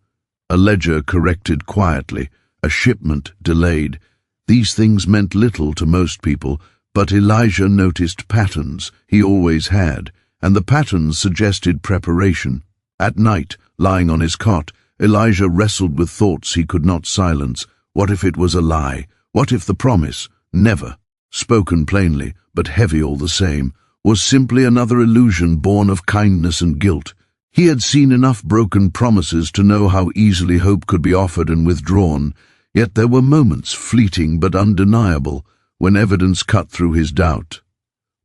A ledger corrected quietly, a shipment delayed. These things meant little to most people, but Elijah noticed patterns he always had, and the patterns suggested preparation. At night, lying on his cot, Elijah wrestled with thoughts he could not silence. What if it was a lie? What if the promise, never, spoken plainly, but heavy all the same, was simply another illusion born of kindness and guilt? He had seen enough broken promises to know how easily hope could be offered and withdrawn, yet there were moments, fleeting but undeniable, when evidence cut through his doubt.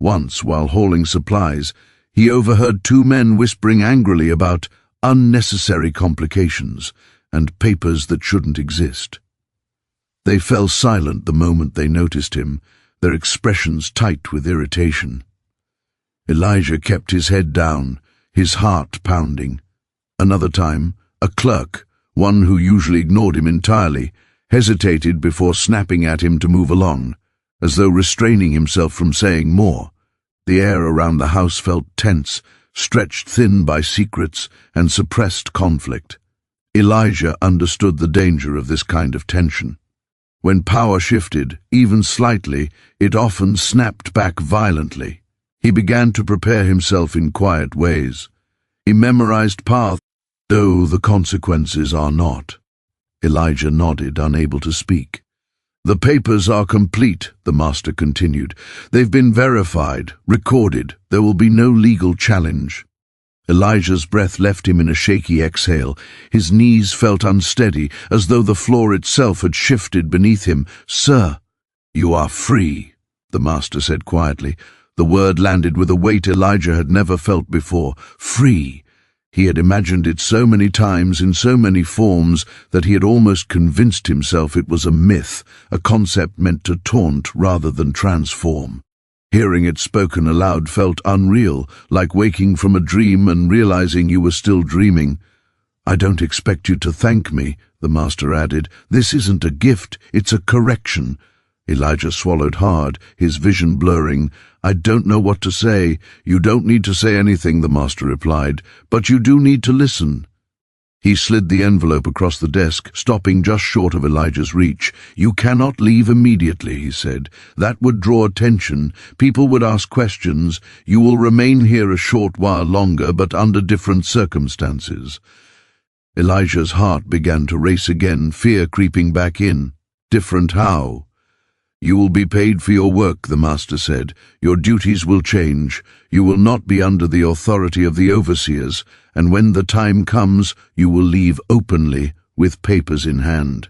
Once, while hauling supplies, he overheard two men whispering angrily about unnecessary complications and papers that shouldn't exist. They fell silent the moment they noticed him, their expressions tight with irritation. Elijah kept his head down, his heart pounding. Another time, a clerk, one who usually ignored him entirely, hesitated before snapping at him to move along, as though restraining himself from saying more. The air around the house felt tense, stretched thin by secrets and suppressed conflict. Elijah understood the danger of this kind of tension. When power shifted, even slightly, it often snapped back violently. He began to prepare himself in quiet ways. He memorized paths, though the consequences are not. Elijah nodded, unable to speak. "The papers are complete," the master continued. "They've been verified, recorded. There will be no legal challenge." Elijah's breath left him in a shaky exhale. His knees felt unsteady, as though the floor itself had shifted beneath him. "Sir, you are free," the master said quietly. The word landed with a weight Elijah had never felt before. Free. He had imagined it so many times in so many forms that he had almost convinced himself it was a myth, a concept meant to taunt rather than transform. Hearing it spoken aloud felt unreal, like waking from a dream and realizing you were still dreaming. "I don't expect you to thank me," the master added. "This isn't a gift, it's a correction." Elijah swallowed hard, his vision blurring. "I don't know what to say." "You don't need to say anything," the master replied, "but you do need to listen." He slid the envelope across the desk, stopping just short of Elijah's reach. "You cannot leave immediately," he said. "That would draw attention. People would ask questions. You will remain here a short while longer, but under different circumstances." Elijah's heart began to race again, fear creeping back in. Different how? "You will be paid for your work," the master said. "Your duties will change. You will not be under the authority of the overseers, and when the time comes, you will leave openly, with papers in hand."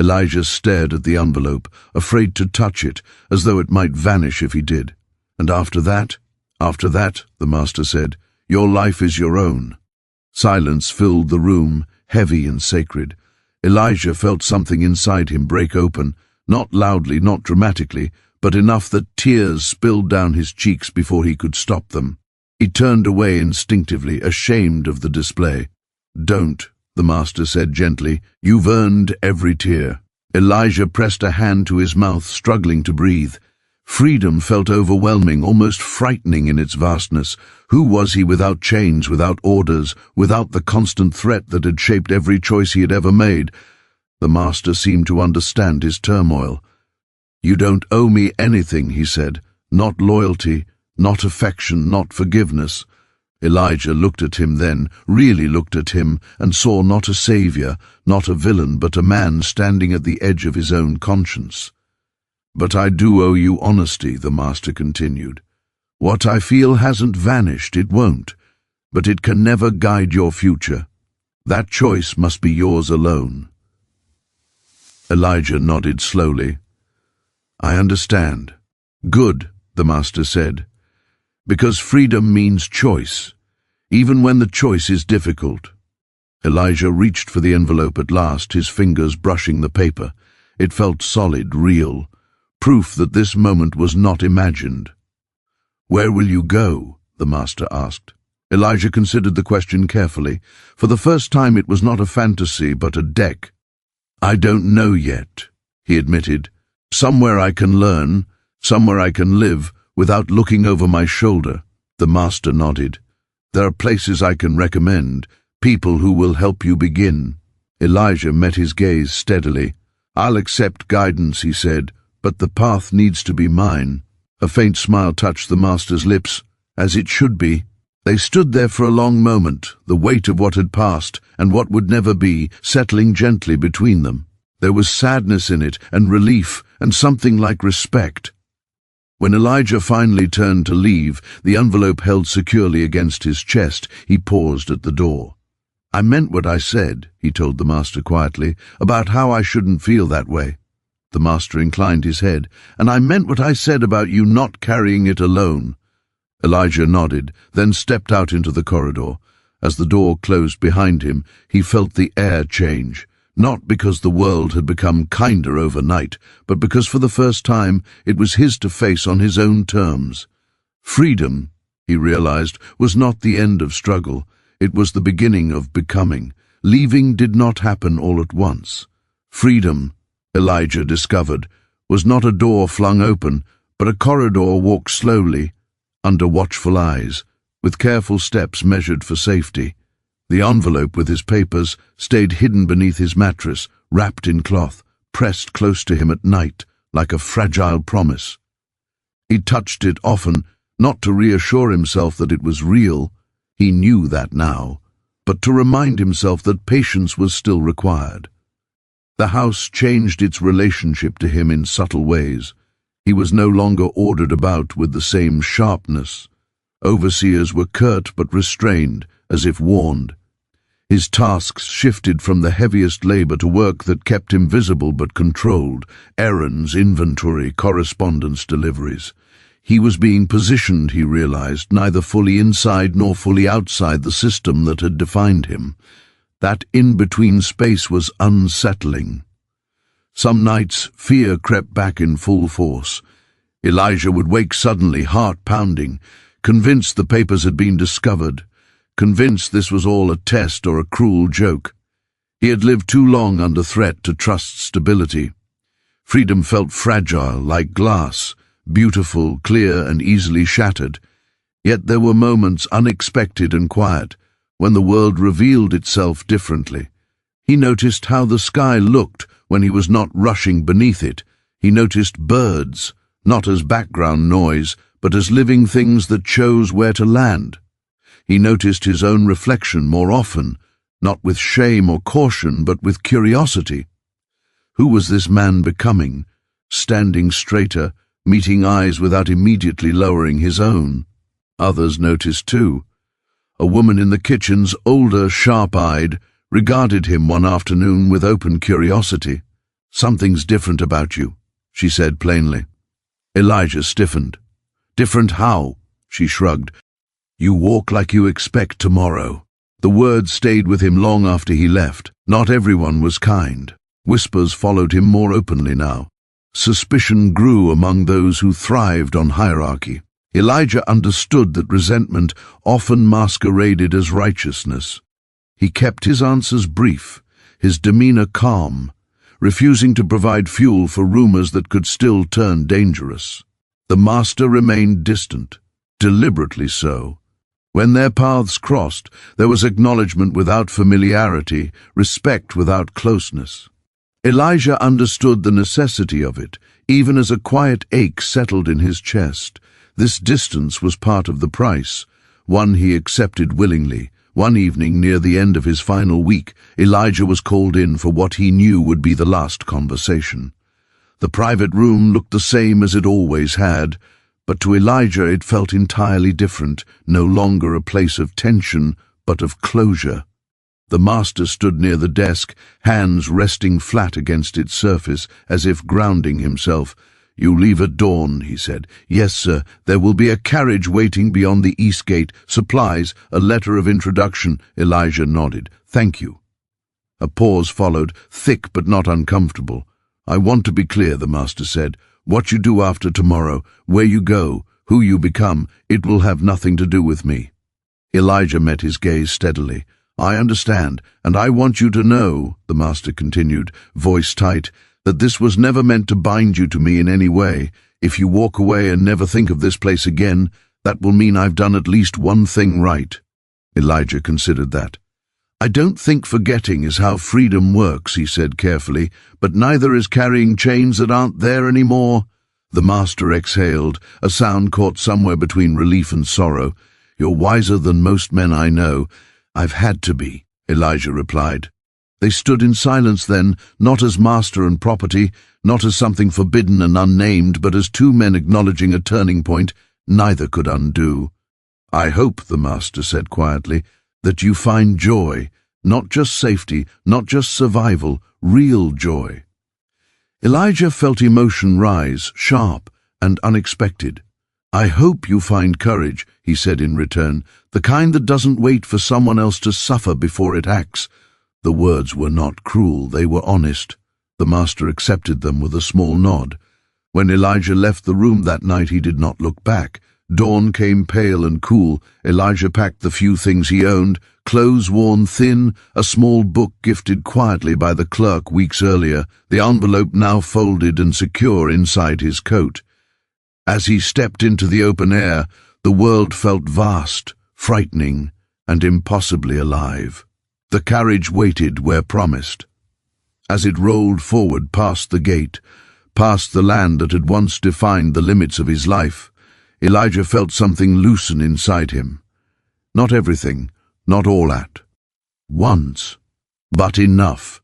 Elijah stared at the envelope, afraid to touch it, as though it might vanish if he did. "And after that," the master said, "your life is your own." Silence filled the room, heavy and sacred. Elijah felt something inside him break open, not loudly, not dramatically, but enough that tears spilled down his cheeks before he could stop them. He turned away instinctively, ashamed of the display. "Don't," the master said gently. "You've earned every tear." Elijah pressed a hand to his mouth, struggling to breathe. Freedom felt overwhelming, almost frightening in its vastness. Who was he without chains, without orders, without the constant threat that had shaped every choice he had ever made? The master seemed to understand his turmoil. "You don't owe me anything," he said. "Not loyalty, not affection, not forgiveness." Elijah looked at him then, really looked at him, and saw not a savior, not a villain, but a man standing at the edge of his own conscience. "But I do owe you honesty," the master continued. "What I feel hasn't vanished, it won't, but it can never guide your future. That choice must be yours alone." Elijah nodded slowly. "I understand." "Good," the master said, "because freedom means choice, even when the choice is difficult." Elijah reached for the envelope at last, his fingers brushing the paper. It felt solid, real, proof that this moment was not imagined. "Where will you go?" the master asked. Elijah considered the question carefully. For the first time it was not a fantasy, but a deck. "I don't know yet," he admitted. "Somewhere I can learn, somewhere I can live, without looking over my shoulder." The master nodded. "There are places I can recommend, people who will help you begin." Elijah met his gaze steadily. "I'll accept guidance," he said, "but the path needs to be mine." A faint smile touched the master's lips, as it should be. They stood there for a long moment, the weight of what had passed and what would never be settling gently between them. There was sadness in it, and relief, and something like respect. When Elijah finally turned to leave, the envelope held securely against his chest, he paused at the door. "I meant what I said," he told the master quietly, "about how I shouldn't feel that way." The master inclined his head. "And I meant what I said about you not carrying it alone." Elijah nodded, then stepped out into the corridor. As the door closed behind him, he felt the air change, not because the world had become kinder overnight, but because for the first time it was his to face on his own terms. Freedom, he realized, was not the end of struggle. It was the beginning of becoming. Leaving did not happen all at once. Freedom, Elijah discovered, was not a door flung open, but a corridor walked slowly, under watchful eyes, with careful steps measured for safety. The envelope with his papers stayed hidden beneath his mattress, wrapped in cloth, pressed close to him at night, like a fragile promise. He touched it often, not to reassure himself that it was real, he knew that now, but to remind himself that patience was still required. The house changed its relationship to him in subtle ways. He was no longer ordered about with the same sharpness. Overseers were curt but restrained, as if warned. His tasks shifted from the heaviest labor to work that kept him visible but controlled: errands, inventory, correspondence deliveries. He was being positioned, he realized, neither fully inside nor fully outside the system that had defined him. That in-between space was unsettling. Some nights, fear crept back in full force. Elijah would wake suddenly, heart pounding, convinced the papers had been discovered, convinced this was all a test or a cruel joke. He had lived too long under threat to trust stability. Freedom felt fragile, like glass, beautiful, clear, and easily shattered. Yet there were moments unexpected and quiet, when the world revealed itself differently. He noticed how the sky looked when he was not rushing beneath it. He noticed birds, not as background noise, but as living things that chose where to land. He noticed his own reflection more often, not with shame or caution, but with curiosity. Who was this man becoming, standing straighter, meeting eyes without immediately lowering his own? Others noticed too. A woman in the kitchen's older, sharp-eyed, regarded him one afternoon with open curiosity. "Something's different about you," she said plainly. Elijah stiffened. "Different how?" She shrugged. "You walk like you expect tomorrow." The words stayed with him long after he left. Not everyone was kind. Whispers followed him more openly now. Suspicion grew among those who thrived on hierarchy. Elijah understood that resentment often masqueraded as righteousness. He kept his answers brief, his demeanor calm, refusing to provide fuel for rumors that could still turn dangerous. The master remained distant, deliberately so. When their paths crossed, there was acknowledgement without familiarity, respect without closeness. Elijah understood the necessity of it, even as a quiet ache settled in his chest. This distance was part of the price, one he accepted willingly. One evening, near the end of his final week, Elijah was called in for what he knew would be the last conversation. The private room looked the same as it always had, but to Elijah it felt entirely different, no longer a place of tension, but of closure. The master stood near the desk, hands resting flat against its surface, as if grounding himself. "You leave at dawn," he said. "Yes, sir. There will be a carriage waiting beyond the east gate. Supplies, a letter of introduction." Elijah nodded. "Thank you." A pause followed, thick but not uncomfortable. "I want to be clear," the master said. "What you do after tomorrow, where you go, who you become, it will have nothing to do with me." Elijah met his gaze steadily. "I understand, and I want you to know," the master continued, voice tight, "that this was never meant to bind you to me in any way. If you walk away and never think of this place again, that will mean I've done at least one thing right." Elijah considered that. "I don't think forgetting is how freedom works," he said carefully, "but neither is carrying chains that aren't there anymore." The master exhaled, a sound caught somewhere between relief and sorrow. "You're wiser than most men I know." "I've had to be," Elijah replied. They stood in silence then, not as master and property, not as something forbidden and unnamed, but as two men acknowledging a turning point neither could undo. "I hope," the master said quietly, "that you find joy, not just safety, not just survival, real joy." Elijah felt emotion rise, sharp and unexpected. "I hope you find courage," he said in return, "the kind that doesn't wait for someone else to suffer before it acts." The words were not cruel, they were honest. The master accepted them with a small nod. When Elijah left the room that night, he did not look back. Dawn came pale and cool. Elijah packed the few things he owned, clothes worn thin, a small book gifted quietly by the clerk weeks earlier, the envelope now folded and secure inside his coat. As he stepped into the open air, the world felt vast, frightening, and impossibly alive. The carriage waited where promised. As it rolled forward past the gate, past the land that had once defined the limits of his life, Elijah felt something loosen inside him. Not everything, not all at once, but enough.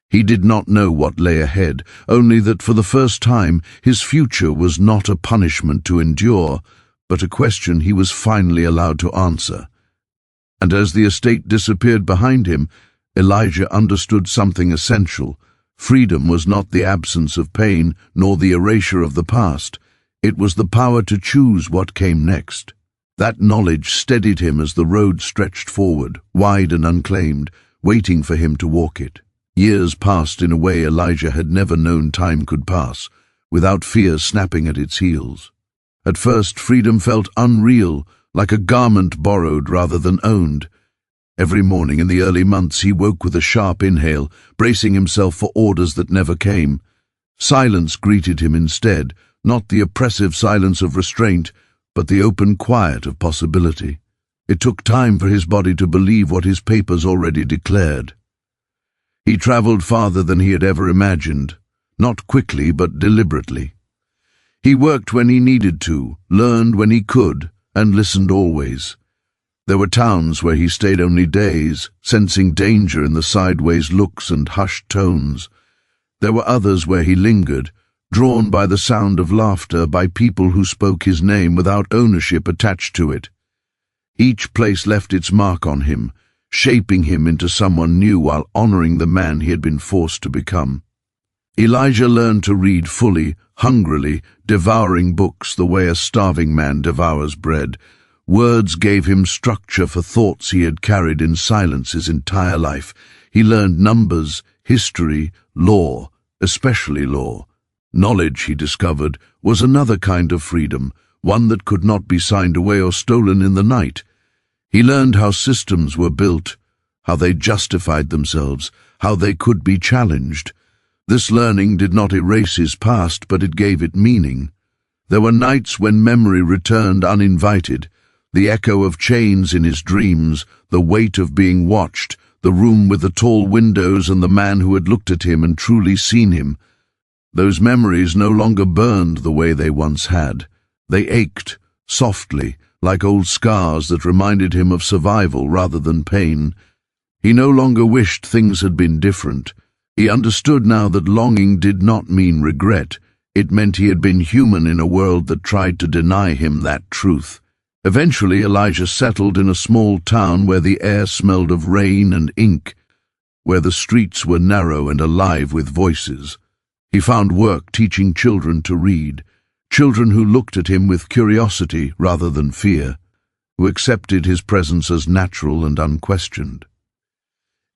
He did not know what lay ahead, only that for the first time his future was not a punishment to endure, but a question he was finally allowed to answer. And as the estate disappeared behind him, Elijah understood something essential. Freedom was not the absence of pain, nor the erasure of the past. It was the power to choose what came next. That knowledge steadied him as the road stretched forward, wide and unclaimed, waiting for him to walk it. Years passed in a way Elijah had never known time could pass, without fear snapping at its heels. At first, freedom felt unreal, like a garment borrowed rather than owned. Every morning in the early months he woke with a sharp inhale, bracing himself for orders that never came. Silence greeted him instead, not the oppressive silence of restraint, but the open quiet of possibility. It took time for his body to believe what his papers already declared. He traveled farther than he had ever imagined, not quickly but deliberately. He worked when he needed to, learned when he could, and listened always. There were towns where he stayed only days, sensing danger in the sideways looks and hushed tones. There were others where he lingered, drawn by the sound of laughter, by people who spoke his name without ownership attached to it. Each place left its mark on him, shaping him into someone new while honoring the man he had been forced to become. Elijah learned to read fully, hungrily, devouring books the way a starving man devours bread. Words gave him structure for thoughts he had carried in silence his entire life. He learned numbers, history, law, especially law. Knowledge, he discovered, was another kind of freedom, one that could not be signed away or stolen in the night. He learned how systems were built, how they justified themselves, how they could be challenged. This learning did not erase his past, but it gave it meaning. There were nights when memory returned uninvited, the echo of chains in his dreams, the weight of being watched, the room with the tall windows and the man who had looked at him and truly seen him. Those memories no longer burned the way they once had. They ached, softly, like old scars that reminded him of survival rather than pain. He no longer wished things had been different. He understood now that longing did not mean regret. It meant he had been human in a world that tried to deny him that truth. Eventually, Elijah settled in a small town where the air smelled of rain and ink, where the streets were narrow and alive with voices. He found work teaching children to read, children who looked at him with curiosity rather than fear, who accepted his presence as natural and unquestioned.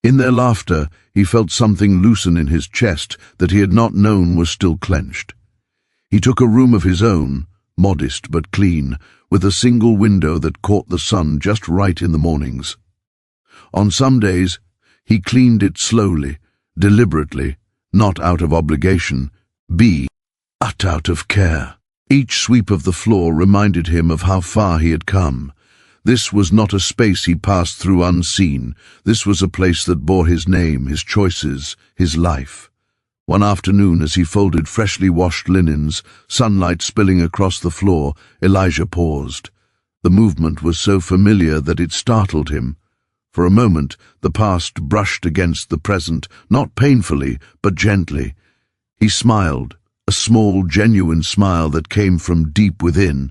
In their laughter, he felt something loosen in his chest that he had not known was still clenched. He took a room of his own, modest but clean, with a single window that caught the sun just right in the mornings. On some days, he cleaned it slowly, deliberately, not out of obligation, but out of care. Each sweep of the floor reminded him of how far he had come. This was not a space he passed through unseen. This was a place that bore his name, his choices, his life. One afternoon, as he folded freshly washed linens, sunlight spilling across the floor, Elijah paused. The movement was so familiar that it startled him. For a moment, the past brushed against the present, not painfully, but gently. He smiled, a small, genuine smile that came from deep within.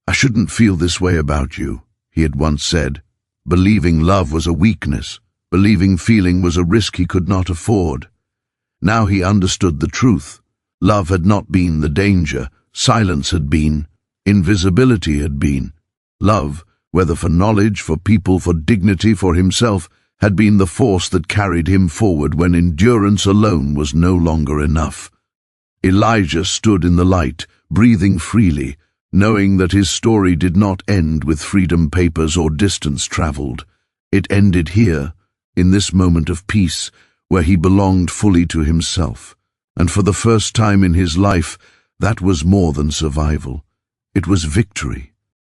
"I shouldn't feel this way about you," he had once said. Believing love was a weakness, believing feeling was a risk he could not afford. Now he understood the truth. Love had not been the danger, silence had been, invisibility had been. Love, whether for knowledge, for people, for dignity, for himself, had been the force that carried him forward when endurance alone was no longer enough. Elijah stood in the light, breathing freely, knowing that his story did not end with freedom papers or distance traveled. It ended here, in this moment of peace, where he belonged fully to himself. And for the first time in his life, that was more than survival. It was victory.